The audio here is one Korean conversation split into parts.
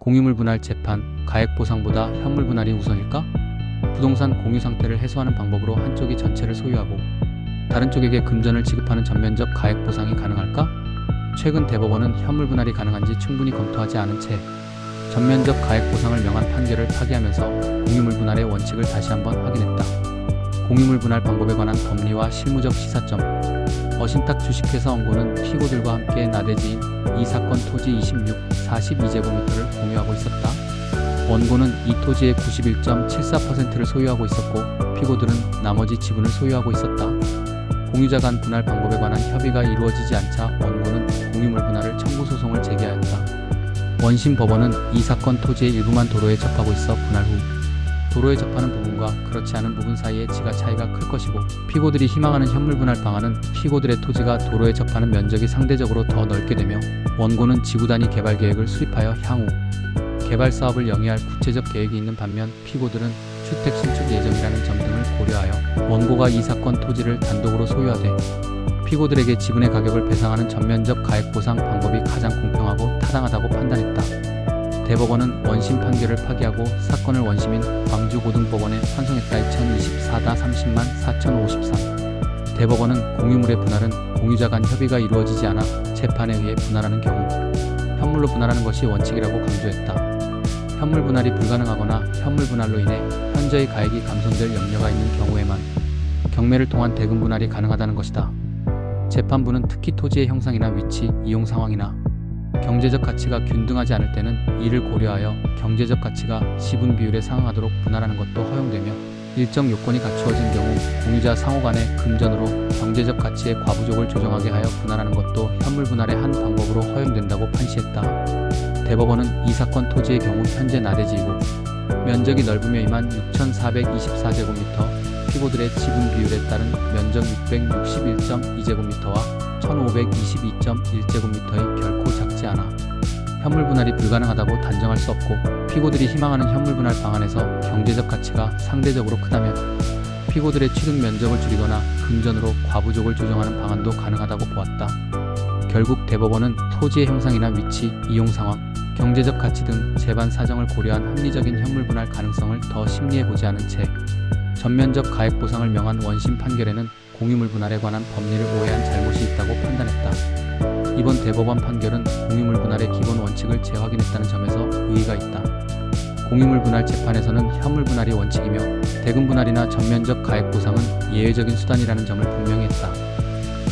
공유물 분할 재판, 가액 보상보다 현물 분할이 우선일까? 부동산 공유 상태를 해소하는 방법으로 한쪽이 전체를 소유하고 다른 쪽에게 금전을 지급하는 전면적 가액 보상이 가능할까? 최근 대법원은 현물 분할이 가능한지 충분히 검토하지 않은 채 전면적 가액 보상을 명한 판결을 파기하면서 공유물 분할의 원칙을 다시 한번 확인했다. 공유물 분할 방법에 관한 법리와 실무적 시사점. 어신탁 주식회사 원고는 피고들과 함께 나대지인 이 사건 토지 42제곱미터를 공유하고 있었다. 원고는 이 토지의 91.74%를 소유하고 있었고 피고들은 나머지 지분을 소유하고 있었다. 공유자 간 분할 방법에 관한 협의가 이루어지지 않자 원고는 공유물 분할을 청구 소송을 제기하였다. 원심 법원은 이 사건 토지의 일부만 도로에 접하고 있어 분할 후 도로에 접하는 부분과 그렇지 않은 부분 사이의 지가 차이가 클 것이고 피고들이 희망하는 현물 분할 방안은 피고들의 토지가 도로에 접하는 면적이 상대적으로 더 넓게 되며 원고는 지구 단위 개발 계획을 수립하여 향후 개발 사업을 영위할 구체적 계획이 있는 반면 피고들은 주택 신축 예정이라는 점 등을 고려하여 원고가 이 사건 토지를 단독으로 소유하되 피고들에게 지분의 가격을 배상하는 전면적 가액 보상 방법이 가장 공평하고 타당하다고 판단했다. 대법원은 원심 판결을 파기하고 사건을 원심인 광주고등법원에 환송했다. 2024-30-4053 대법원은 공유물의 분할은 공유자 간 협의가 이루어지지 않아 재판에 의해 분할하는 경우 현물로 분할하는 것이 원칙이라고 강조했다. 현물 분할이 불가능하거나 현물 분할로 인해 현저히 가액이 감손될 염려가 있는 경우에만 경매를 통한 대금 분할이 가능하다는 것이다. 재판부는 특히 토지의 형상이나 위치, 이용 상황이나 경제적 가치가 균등하지 않을 때는 이를 고려하여 경제적 가치가 지분 비율에 상응하도록 분할하는 것도 허용되며 일정 요건이 갖추어진 경우 공유자 상호 간에 금전으로 경제적 가치의 과부족을 조정하게 하여 분할하는 것도 현물 분할의 한 방법으로 허용된다고 판시했다. 대법원은 이 사건 토지의 경우 현재 나대지이고 면적이 넓으며 26,424제곱미터, 피고들의 지분 비율에 따른 면적 661.2제곱미터와 1,522.1제곱미터의 결코 작지 않아 현물 분할이 불가능하다고 단정할 수 없고 피고들이 희망하는 현물 분할 방안에서 경제적 가치가 상대적으로 크다면 피고들의 취득 면적을 줄이거나 금전으로 과부족을 조정하는 방안도 가능하다고 보았다. 결국 대법원은 토지의 형상이나 위치, 이용 상황, 경제적 가치 등 재반 사정을 고려한 합리적인 현물 분할 가능성을 더 심리해보지 않은 채 전면적 가액 보상을 명한 원심 판결에는 공유물 분할에 관한 법리를 오해한 잘못이 있다고 판단했다. 이번 대법원 판결은 공유물 분할의 기본 원칙을 재확인했다는 점에서 의의가 있다. 공유물 분할 재판에서는 현물 분할이 원칙이며 대금 분할이나 전면적 가액 보상은 예외적인 수단이라는 점을 분명히 했다.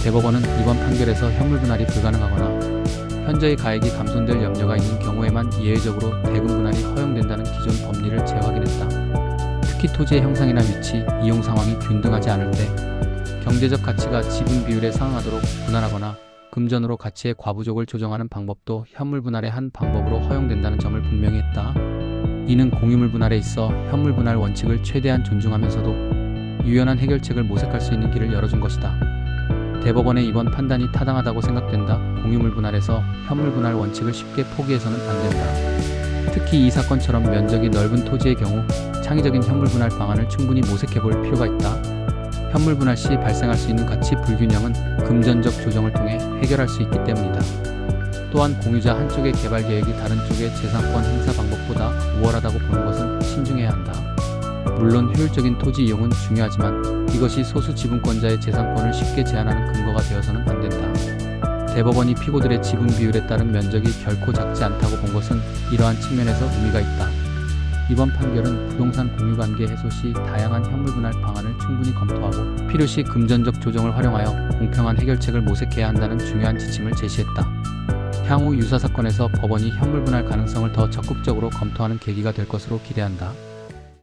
대법원은 이번 판결에서 현물 분할이 불가능하거나 현저히 가액이 감손될 염려가 있는 경우에만 예외적으로 대금 분할이 허용된다는 기존 법리를 재확인했다. 특히 토지의 형상이나 위치, 이용 상황이 균등하지 않을 때 경제적 가치가 지분 비율에 상응하도록 분할하거나 금전으로 가치의 과부족을 조정하는 방법도 현물 분할의 한 방법으로 허용된다는 점을 분명히 했다. 이는 공유물 분할에 있어 현물 분할 원칙을 최대한 존중하면서도 유연한 해결책을 모색할 수 있는 길을 열어준 것이다. 대법원의 이번 판단이 타당하다고 생각된다. 공유물 분할에서 현물 분할 원칙을 쉽게 포기해서는 안 된다. 특히 이 사건처럼 면적이 넓은 토지의 경우 창의적인 현물 분할 방안을 충분히 모색해볼 필요가 있다. 현물 분할 시 발생할 수 있는 가치 불균형은 금전적 조정을 통해 해결할 수 있기 때문이다. 또한 공유자 한쪽의 개발 계획이 다른 쪽의 재산권 행사 방법보다 우월하다고 보는 것은 신중해야 한다. 물론 효율적인 토지 이용은 중요하지만 이것이 소수 지분권자의 재산권을 쉽게 제한하는 근거가 되어서는 안 된다. 대법원이 피고들의 지분 비율에 따른 면적이 결코 작지 않다고 본 것은 이러한 측면에서 의미가 있다. 이번 판결은 부동산 공유관계 해소 시 다양한 현물 분할 방안을 충분히 검토하고 필요시 금전적 조정을 활용하여 공평한 해결책을 모색해야 한다는 중요한 지침을 제시했다. 향후 유사 사건에서 법원이 현물 분할 가능성을 더 적극적으로 검토하는 계기가 될 것으로 기대한다.